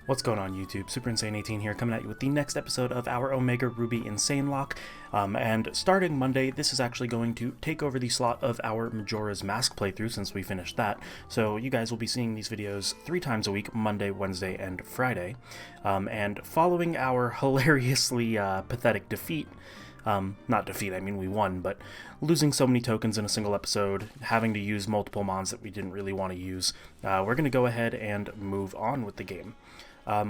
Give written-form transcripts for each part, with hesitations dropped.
What's going on YouTube? Super Insaiyan18 here, coming at you with the next episode of our Omega Ruby InsaiyanLocke. And starting Monday, this is actually going to take over the slot of our Majora's Mask playthrough since we finished that. So you guys will be seeing these videos 3 times a week, Monday, Wednesday, and Friday. And following our hilariously pathetic defeat, not defeat, I mean we won, but losing so many tokens in a single episode, having to use multiple mons that we didn't really want to use, we're going to go ahead and move on with the game.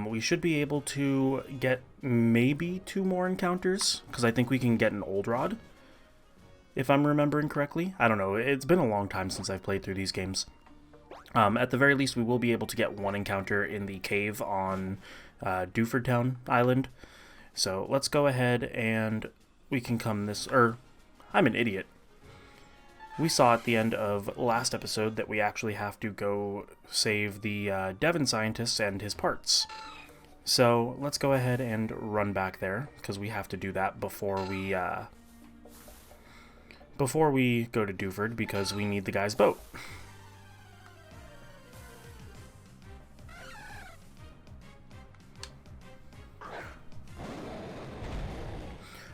We should be able to get maybe 2 more encounters, because I think we can get an old rod, if I'm remembering correctly. I don't know, it's been a long time since I've played through these games. At the very least, we will be able to get 1 encounter in the cave on Dufordtown Island. So let's go ahead and we can come this, I'm an idiot. We saw at the end of last episode that we actually have to go save the Devon scientist and his parts. So let's go ahead and run back there, because we have to do that before we go to Duford, because we need the guy's boat.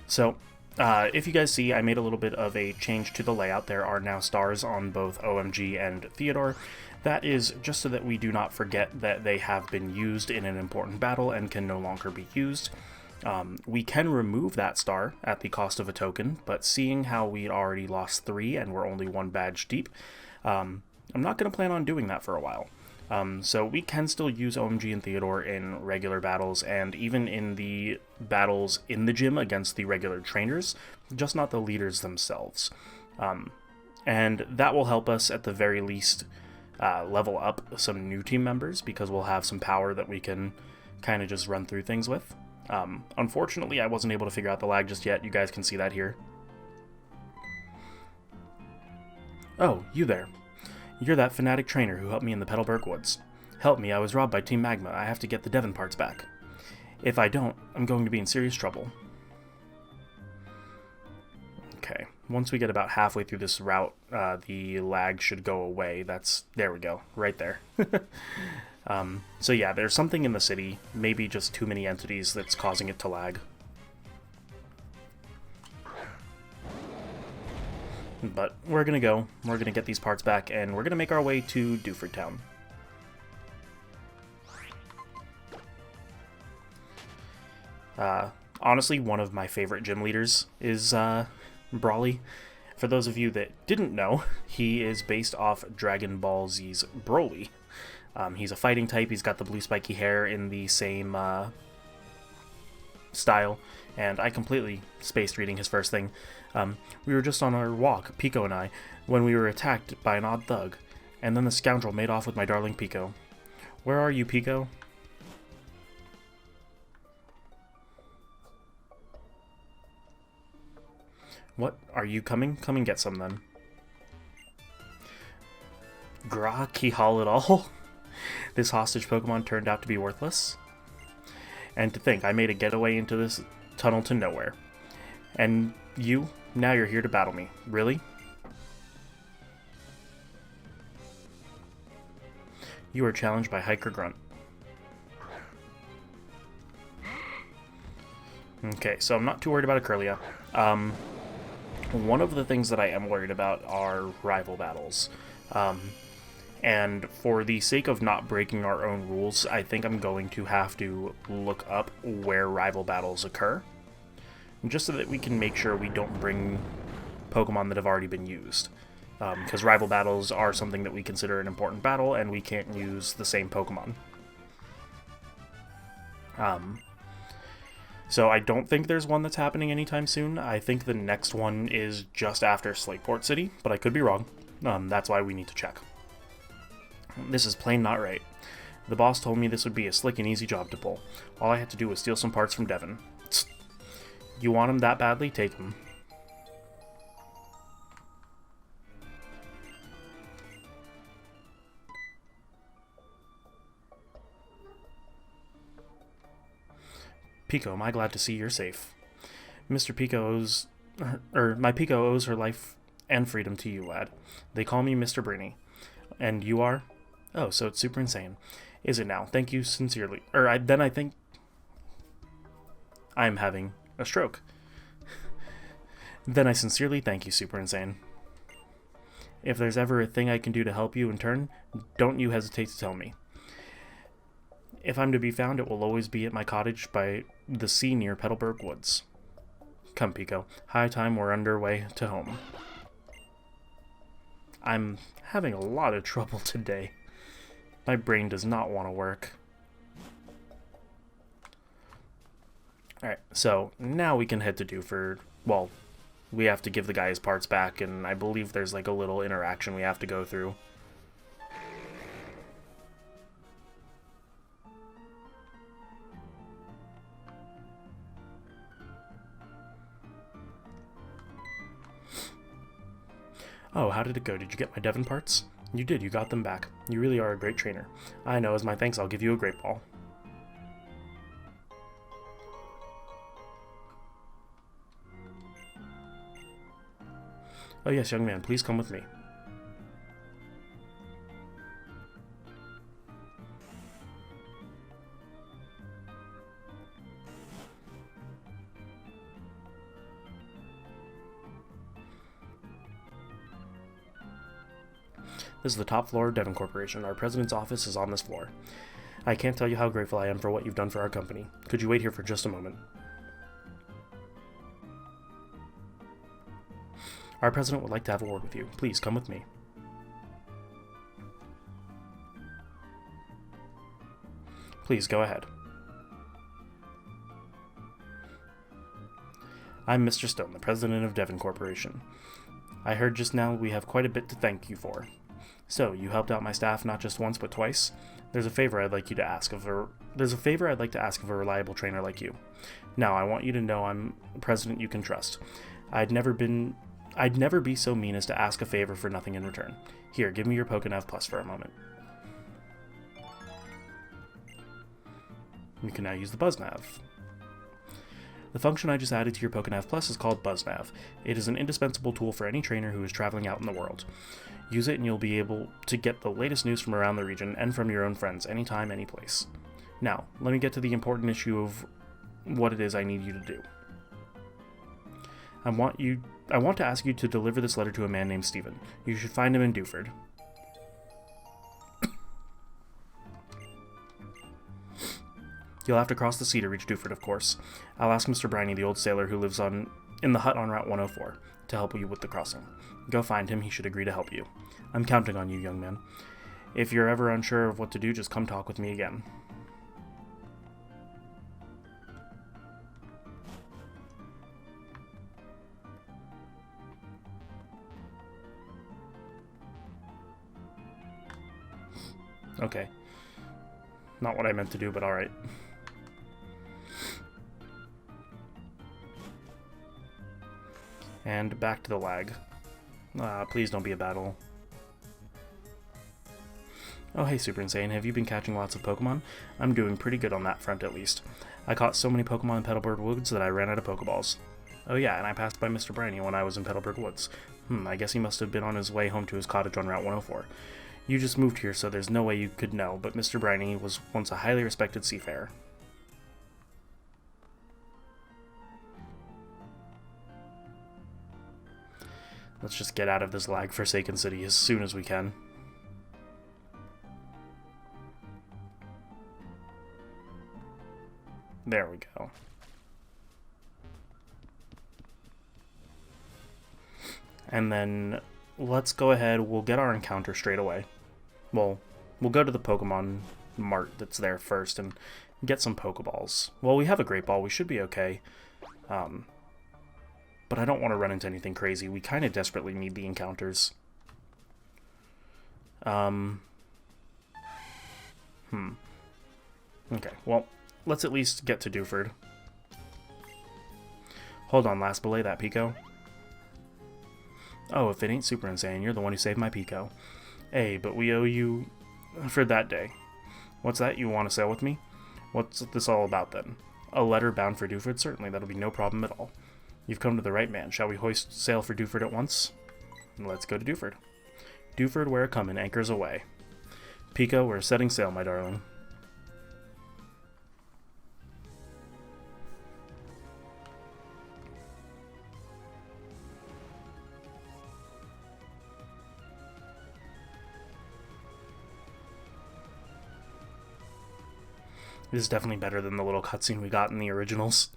So, if you guys see, I made a little bit of a change to the layout. There are now stars on both OMG and Theodore. That is just so that we do not forget that they have been used in an important battle and can no longer be used. We can remove that star at the cost of a token, but seeing how we already lost 3 and we're only 1 badge deep, I'm not going to plan on doing that for a while. So we can still use OMG and Theodore in regular battles, and even in the battles in the gym against the regular trainers, just not the leaders themselves. And that will help us at the very least level up some new team members, because we'll have some power that we can kind of just run through things with. Unfortunately, I wasn't able to figure out the lag just yet. You guys can see that here. Oh, you there. You're that fanatic trainer who helped me in the Petalburg Woods. Help me, I was robbed by Team Magma. I have to get the Devon parts back. If I don't, I'm going to be in serious trouble. Okay, once we get about halfway through this route, the lag should go away. There we go, right there. So yeah, there's something in the city, maybe just too many entities that's causing it to lag. But we're gonna get these parts back, and we're gonna make our way to Dufordtown. Honestly, one of my favorite gym leaders is Brawly. For those of you that didn't know, he is based off Dragon Ball Z's Broly. He's a fighting type, he's got the blue spiky hair in the same style, and I completely spaced reading his first thing. We were just on our walk, Pico and I, when we were attacked by an odd thug, and then the scoundrel made off with my darling Pico. Where are you, Pico? What? Are you coming? Come and get some, then. Gra Kihal it all? This hostage Pokemon turned out to be worthless? And to think, I made a getaway into this tunnel to nowhere. And you? Now you're here to battle me. Really? You are challenged by Hiker Grunt. Okay, so I'm not too worried about Acurlia. One of the things that I am worried about are rival battles. And for the sake of not breaking our own rules, I think I'm going to have to look up where rival battles occur, just so that we can make sure we don't bring Pokemon that have already been used. Because rival battles are something that we consider an important battle, and we can't use the same Pokemon. So I don't think there's one that's happening anytime soon. I think the next one is just after Slateport City, but I could be wrong. That's why we need to check. This is plain not right. The boss told me this would be a slick and easy job to pull. All I had to do was steal some parts from Devon. You want him that badly? Take him. Pico, am I glad to see you're safe. Mr. Pico owes... my Pico owes her life and freedom to you, lad. They call me Mr. Brinny. And you are? Oh, so it's Super Insane. Is it now? Thank you sincerely. Then I think I'm having a stroke. Then I sincerely thank you, Super Insane. If there's ever a thing I can do to help you in turn, don't you hesitate to tell me. If I'm to be found, it will always be at my cottage by the sea near Petalburg Woods. Come, Pico. High time we're underway to home. I'm having a lot of trouble today. My brain does not want to work. Alright, so now we can head to Dewford. Well, we have to give the guy his parts back, and I believe there's like a little interaction we have to go through. Oh, how did it go? Did you get my Devon parts? You did, you got them back. You really are a great trainer. I know, as my thanks, I'll give you a great ball. Oh yes, young man, please come with me. This is the top floor of Devon Corporation. Our president's office is on this floor. I can't tell you how grateful I am for what you've done for our company. Could you wait here for just a moment? Our president would like to have a word with you. Please come with me. Please go ahead. I'm Mr. Stone, the president of Devon Corporation. I heard just now we have quite a bit to thank you for. So, you helped out my staff not just once but twice. There's a favor I'd like to ask of a reliable trainer like you. Now, I want you to know I'm a president you can trust. I'd never be so mean as to ask a favor for nothing in return. Here, give me your Pokénav Plus for a moment. You can now use the BuzzNav. The function I just added to your Pokénav Plus is called BuzzNav. It is an indispensable tool for any trainer who is traveling out in the world. Use it and you'll be able to get the latest news from around the region and from your own friends, anytime, anyplace. Now, let me get to the important issue of what it is I need you to do. I want to ask you to deliver this letter to a man named Steven. You should find him in Dewford. You'll have to cross the sea to reach Dewford, of course. I'll ask Mr. Briney, the old sailor who lives in the hut on Route 104, to help you with the crossing. Go find him, he should agree to help you. I'm counting on you, young man. If you're ever unsure of what to do, just come talk with me again. Okay. Not what I meant to do, but alright. And back to the lag. Please don't be a battle. Oh hey Super Insane, have you been catching lots of Pokemon? I'm doing pretty good on that front at least. I caught so many Pokemon in Petalburg Woods that I ran out of Pokeballs. Oh yeah, and I passed by Mr. Briney when I was in Petalburg Woods. I guess he must have been on his way home to his cottage on Route 104. You just moved here, so there's no way you could know, but Mr. Briney was once a highly respected seafarer. Let's just get out of this lag-forsaken city as soon as we can. There we go. And then let's go ahead, we'll get our encounter straight away. Well, we'll go to the Pokemon Mart that's there first and get some Pokeballs. Well, we have a Great Ball, we should be okay. But I don't want to run into anything crazy. We kind of desperately need the encounters. Okay, well, let's at least get to Dewford. Hold on, last belay that, Pico. Oh, if it ain't Super Insane, you're the one who saved my Pico. Hey, but we owe you for that day. What's that? You want to sail with me? What's this all about, then? A letter bound for Dewford? Certainly, that'll be no problem at all. You've come to the right man. Shall we hoist sail for Dewford at once? Let's go to Dewford. Dewford, where a comin', anchors away. Pico, we're setting sail, my darling. This is definitely better than the little cutscene we got in the originals.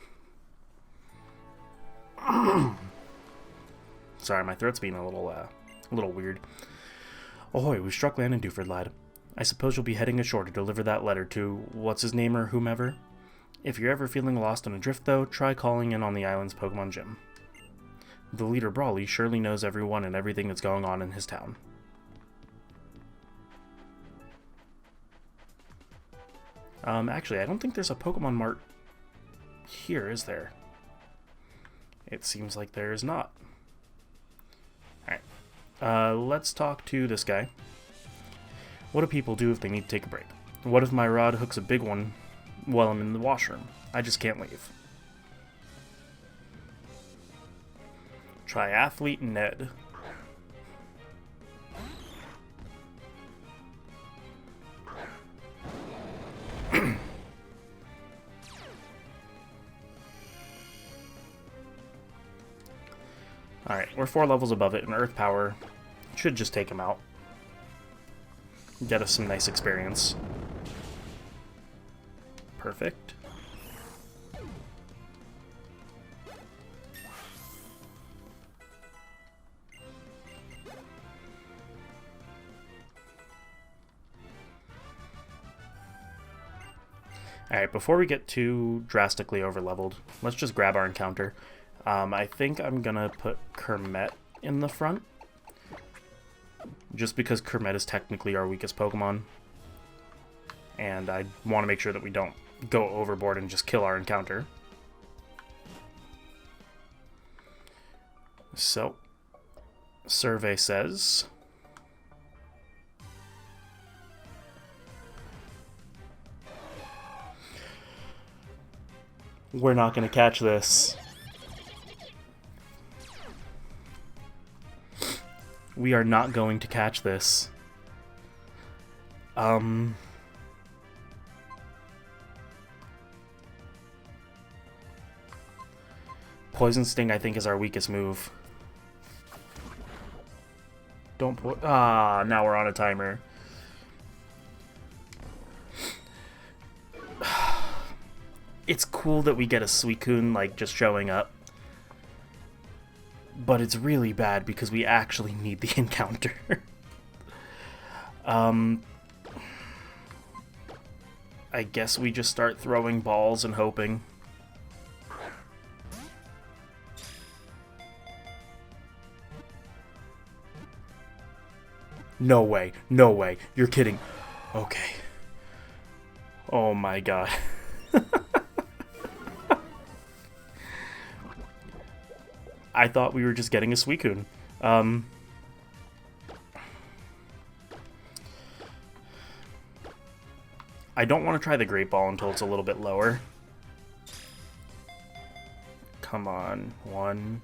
Sorry, my throat's being a little weird. Ahoy, we've struck land in Dewford, lad. I suppose you'll be heading ashore to deliver that letter to what's-his-name or whomever. If you're ever feeling lost on a drift, though, try calling in on the island's Pokemon gym. The leader, Brawly, surely knows everyone and everything that's going on in his town. Actually, I don't think there's a Pokemon Mart here, is there? It seems like there is not. Alright. Let's talk to this guy. What do people do if they need to take a break? What if my rod hooks a big one while I'm in the washroom? I just can't leave. Triathlete Ned. Alright, we're 4 levels above it, and Earth Power should just take him out. Get us some nice experience. Perfect. Alright, before we get too drastically over-leveled, let's just grab our encounter. I think I'm gonna put Kermit in the front, just because Kermit is technically our weakest Pokemon, and I want to make sure that we don't go overboard and just kill our encounter. So, survey says... we're not gonna catch this. We are not going to catch this. Poison Sting, I think, is our weakest move. Don't now we're on a timer. It's cool that we get a Suicune, like, just showing up. But it's really bad because we actually need the encounter. I guess we just start throwing balls and hoping. No way. No way. You're kidding. Okay. Oh my god. I thought we were just getting a Suicune. I don't want to try the Great Ball until it's a little bit lower. Come on. 1.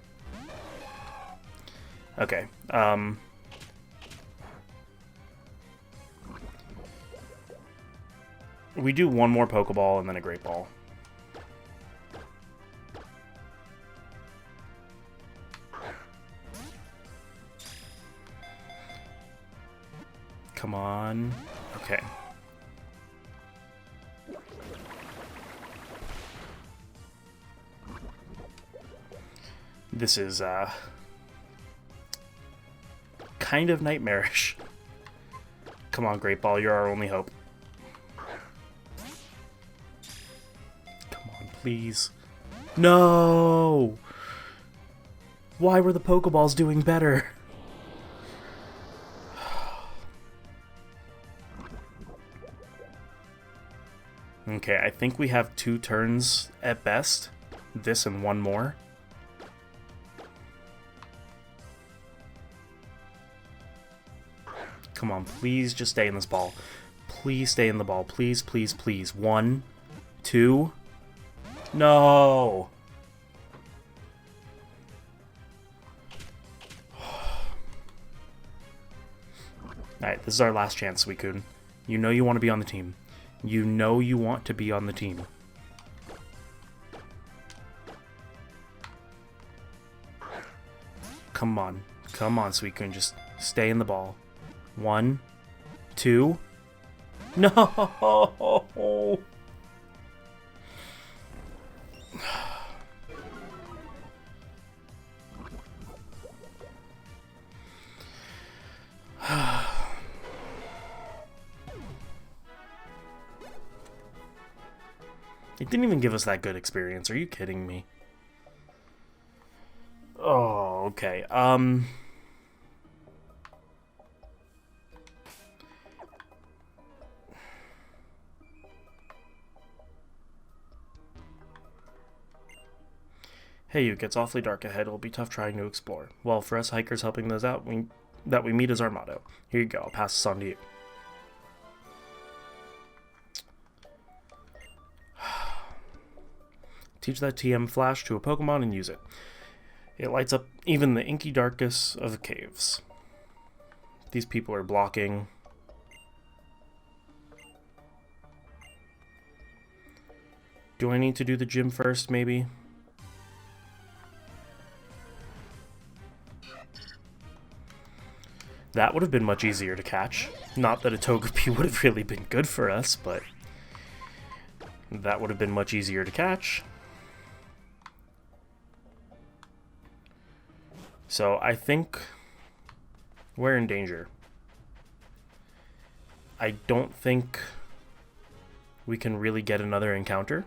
Okay. We do one more Pokeball and then a Great Ball. Come on. Okay. This is, kind of nightmarish. Come on, Great Ball, you're our only hope. Come on, please. No! Why were the Pokeballs doing better? Okay, I think we have 2 turns at best. This and 1 more. Come on, please just stay in this ball. Please stay in the ball. Please, please, please. 1, 2. No! Alright, this is our last chance, Suicune. You know you want to be on the team. You know you want to be on the team. Come on. Come on, Suicune. Just stay in the ball. 1, 2. No! It didn't even give us that good experience. Are you kidding me? Oh, okay. Hey, it gets awfully dark ahead. It'll be tough trying to explore. Well, for us hikers helping those out, that we meet is our motto. Here you go. I'll pass this on to you. Teach that TM flash to a Pokemon and use it. It lights up even the inky darkest of the caves. These people are blocking. Do I need to do the gym first, maybe? That would have been much easier to catch. Not that a Togepi would have really been good for us, but that would have been much easier to catch. So I think we're in danger. I don't think we can really get another encounter.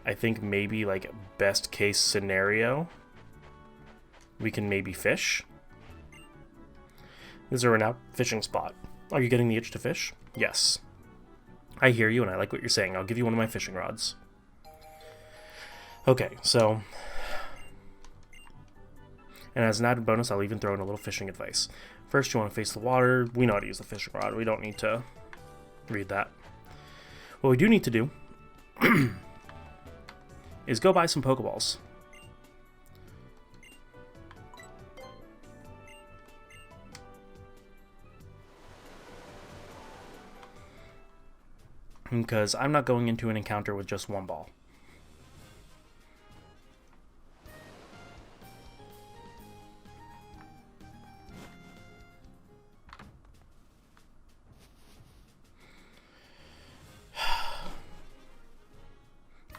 I think maybe, like, best case scenario, we can maybe fish. This is a renowned fishing spot. Are you getting the itch to fish? Yes. I hear you and I like what you're saying. I'll give you one of my fishing rods. Okay, so... And as an added bonus, I'll even throw in a little fishing advice. First, you want to face the water. We know how to use the fishing rod. We don't need to read that. What we do need to do is go buy some Pokeballs. Because I'm not going into an encounter with just one ball.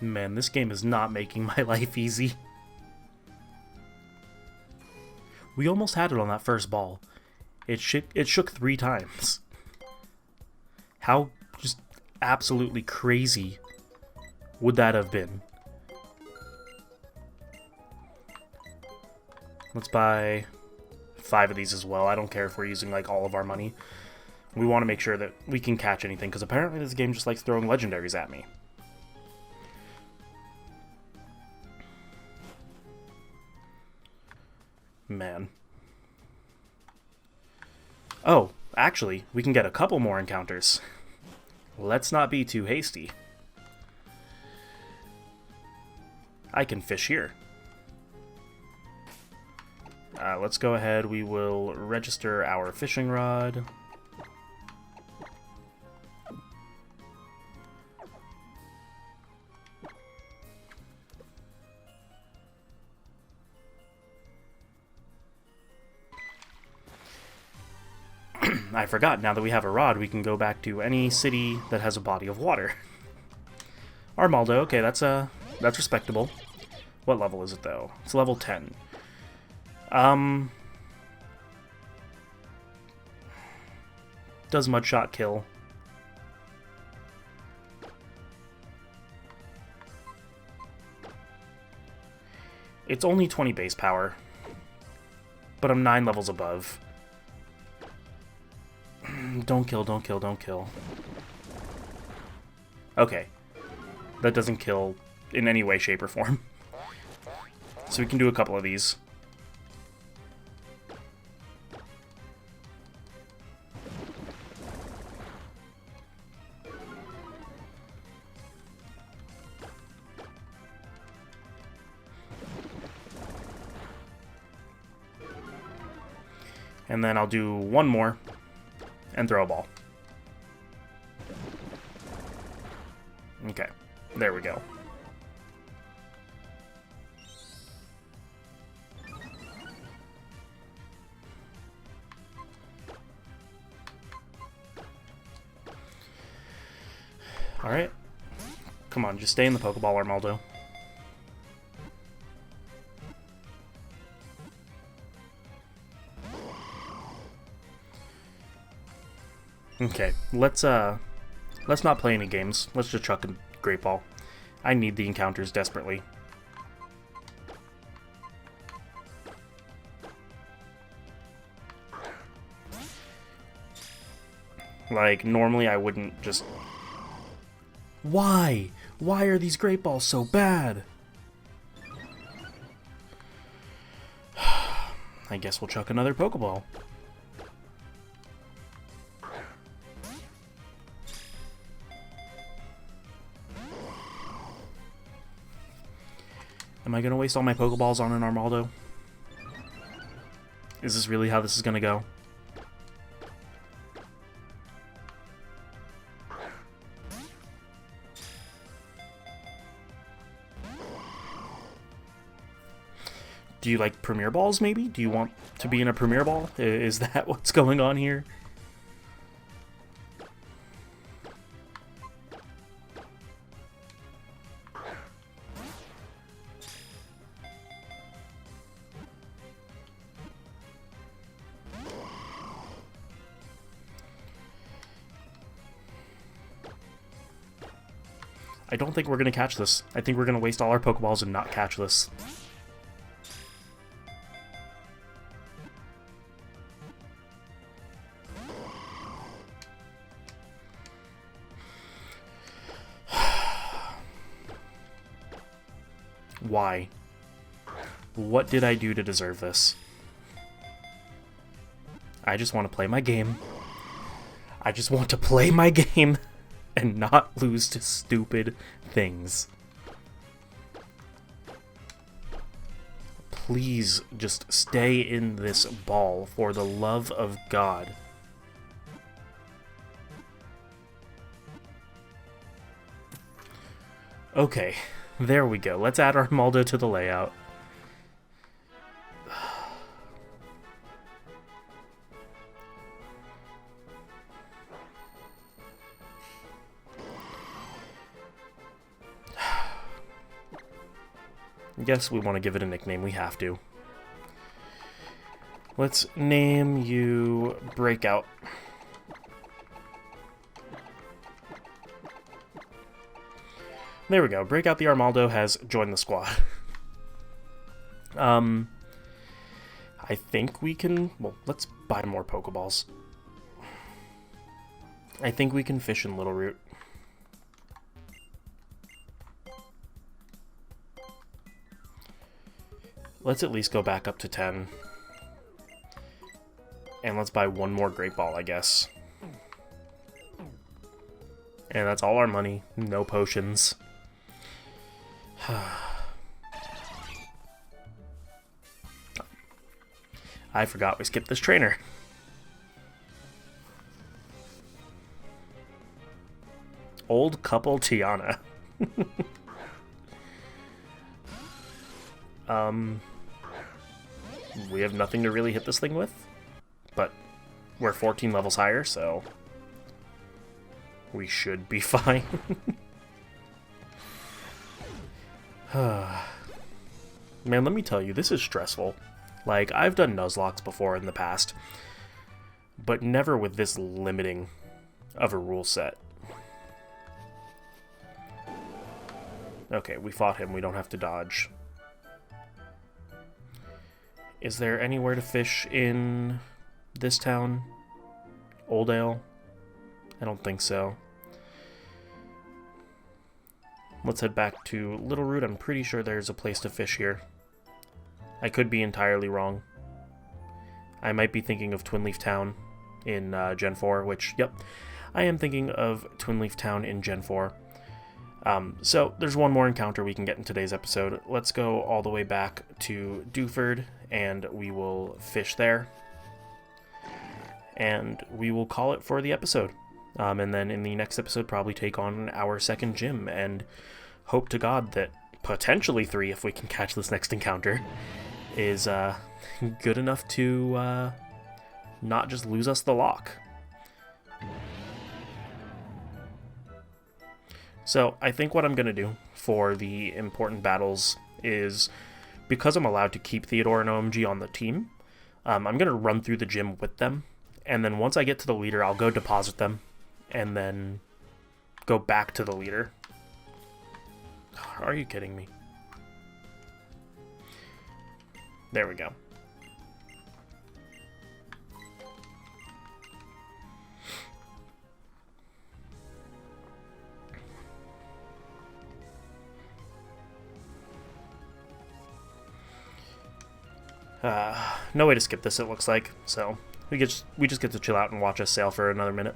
Man, this game is not making my life easy. We almost had it on that first ball. It shook 3 times. How just absolutely crazy would that have been? Let's buy 5 of these as well. I don't care if we're using like all of our money. We want to make sure that we can catch anything, because apparently this game just likes throwing legendaries at me. Man. Oh, actually, we can get a couple more encounters. Let's not be too hasty. I can fish here. Let's go ahead. We will register our fishing rod. I forgot, now that we have a rod, we can go back to any city that has a body of water. Armaldo, okay, that's respectable. What level is it, though? It's level 10. Does Mudshot kill? It's only 20 base power, but I'm 9 levels above. Don't kill, don't kill, don't kill. Okay. That doesn't kill in any way, shape, or form. So we can do a couple of these. And then I'll do one more and throw a ball. Okay, there we go. Alright. Come on, just stay in the Pokeball, Armaldo. Okay, let's not play any games. Let's just chuck a Great Ball. I need the encounters desperately. Like, normally I wouldn't just... Why? Why are these Great Balls so bad? I guess we'll chuck another Pokeball. Am I going to waste all my Pokeballs on an Armaldo? Is this really how this is going to go? Do you like Premier Balls, maybe? Do you want to be in a Premier Ball? Is that what's going on here? I don't think we're going to catch this. I think we're going to waste all our Pokeballs and not catch this. Why? What did I do to deserve this? I just want to play my game. I just want to play my game and not lose to stupid things. Please just stay in this ball for the love of God. Okay, there we go. Let's add Armaldo to the layout. I guess we want to give it a nickname. We have to. Let's name you Breakout. There we go. Breakout the Armaldo has joined the squad. I think we can... Well, let's buy more Pokeballs. I think we can fish in Little Root. Let's at least go back up to 10. And let's buy one more Great Ball, I guess. And that's all our money. No potions. I forgot we skipped this trainer. Old couple Tiana. We have nothing to really hit this thing with, but we're 14 levels higher, so we should be fine. Man, let me tell you, this is stressful. Like, I've done Nuzlocks before in the past, but never with this limiting of a rule set. Okay, we fought him. We don't have to dodge. Is there anywhere to fish in this town? Oldale? I don't think so. Let's head back to Little Root. I'm pretty sure there's a place to fish here. I could be entirely wrong. I might be thinking of Twinleaf Town in Gen 4, which, yep, I am thinking of Twinleaf Town in Gen 4. So there's one more encounter we can get in today's episode. Let's go all the way back to Dewford, and we will fish there. and we will call it for the episode. And then in the next episode, probably take on our second gym, and hope to God that potentially 3, if we can catch this next encounter, is good enough to not just lose us the Locke. So I think what I'm going to do for the important battles is, because I'm allowed to keep Theodore and OMG on the team, I'm going to run through the gym with them, and then once I get to the leader, I'll go deposit them, and then go back to the leader. Are you kidding me? There we go. No way to skip this, it looks like, so we just get to chill out and watch us sail for another minute.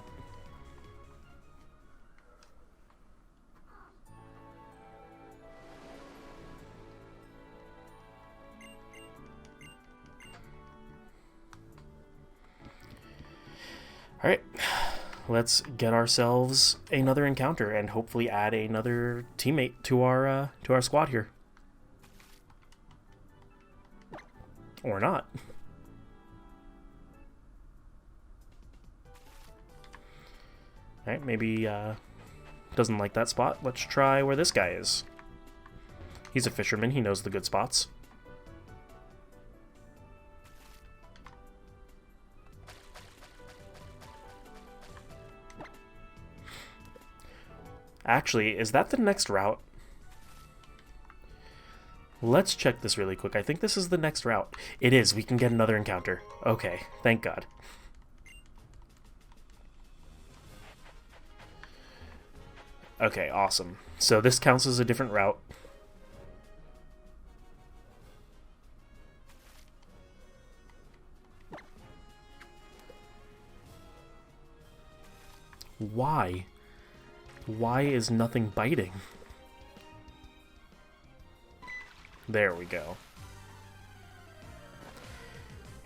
Alright, let's get ourselves another encounter and hopefully add another teammate to our squad here. Or not. Alright, maybe doesn't like that spot. Let's try where this guy is. He's a fisherman, he knows the good spots. Actually, is that the next route? Let's check this really quick. I think this is the next route. It is. We can get another encounter. Okay, thank God. Okay, awesome. So this counts as a different route. Why? Why is nothing biting? There we go.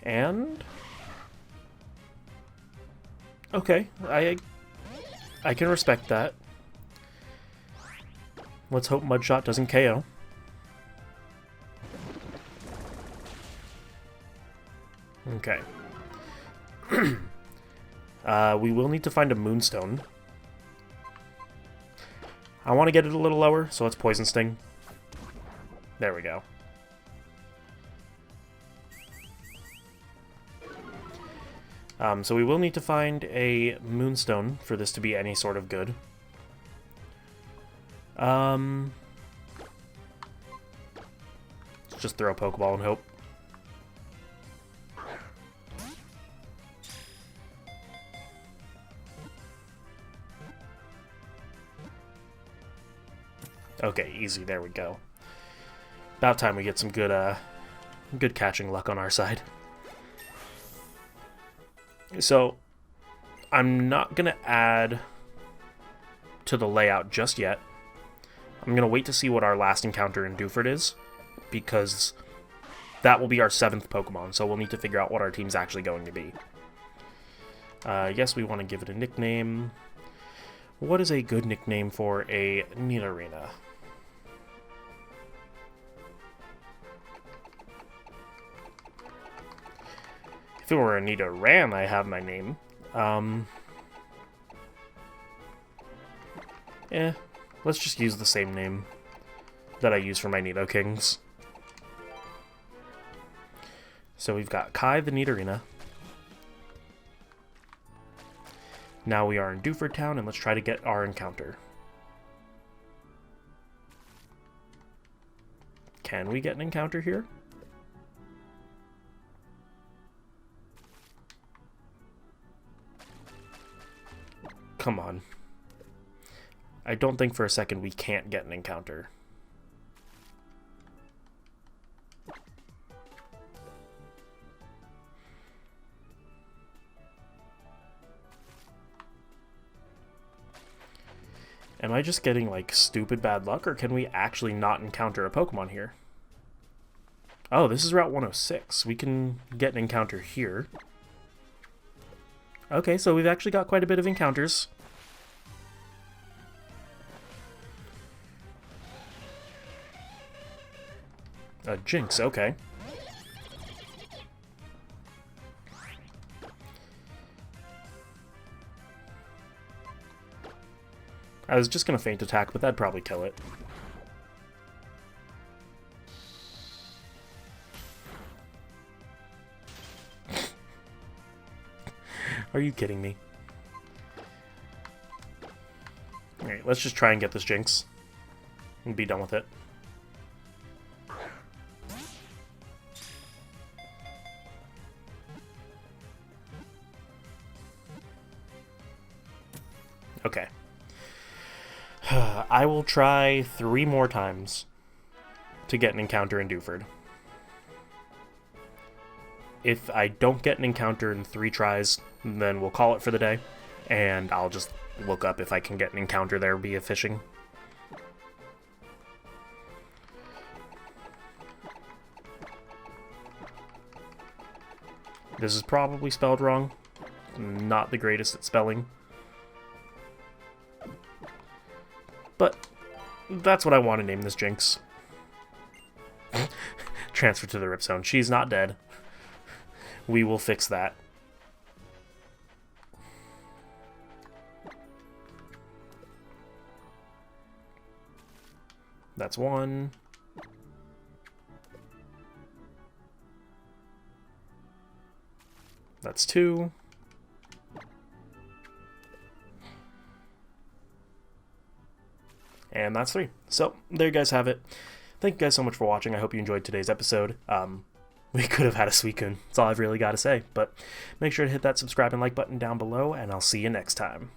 And okay, I can respect that. Let's hope Mudshot doesn't KO. Okay. We will need to find a Moonstone. I want to get it a little lower, so let's Poison Sting. There we go. So we will need to find a Moonstone for this to be any sort of good. Let's just throw a Pokeball and hope. Okay, easy, there we go. About time we get some good catching luck on our side. So, I'm not going to add to the layout just yet. I'm going to wait to see what our last encounter in Dewford is, because that will be our 7th Pokemon, so we'll need to figure out what our team's actually going to be. I guess we want to give it a nickname. What is a good nickname for a Nidorina? If it were a Nidoran, I have my name. Let's just use the same name that I use for my Nidokings. So we've got Kai the Nidorina. Now we are in Dewford Town, and let's try to get our encounter. Can we get an encounter here? Come on. I don't think for a second we can't get an encounter. Am I just getting, like, stupid bad luck, or can we actually not encounter a Pokemon here? Oh, this is Route 106. We can get an encounter here. Okay, so we've actually got quite a bit of encounters. A Jinx, okay. I was just gonna feint attack, but that'd probably kill it. Are you kidding me? Alright, let's just try and get this Jinx and be done with it. Okay. I will try 3 more times to get an encounter in Dewford. If I don't get an encounter in 3 tries, then we'll call it for the day, and I'll just look up if I can get an encounter there via fishing. This is probably spelled wrong. Not the greatest at spelling. But that's what I want to name this Jinx. Transfer to the Rip Zone. She's not dead. We will fix that. That's 1. That's 2. And that's 3. So, there you guys have it. Thank you guys so much for watching. I hope you enjoyed today's episode. We could have had a Suicune. That's all I've really got to say. But make sure to hit that subscribe and like button down below, and I'll see you next time.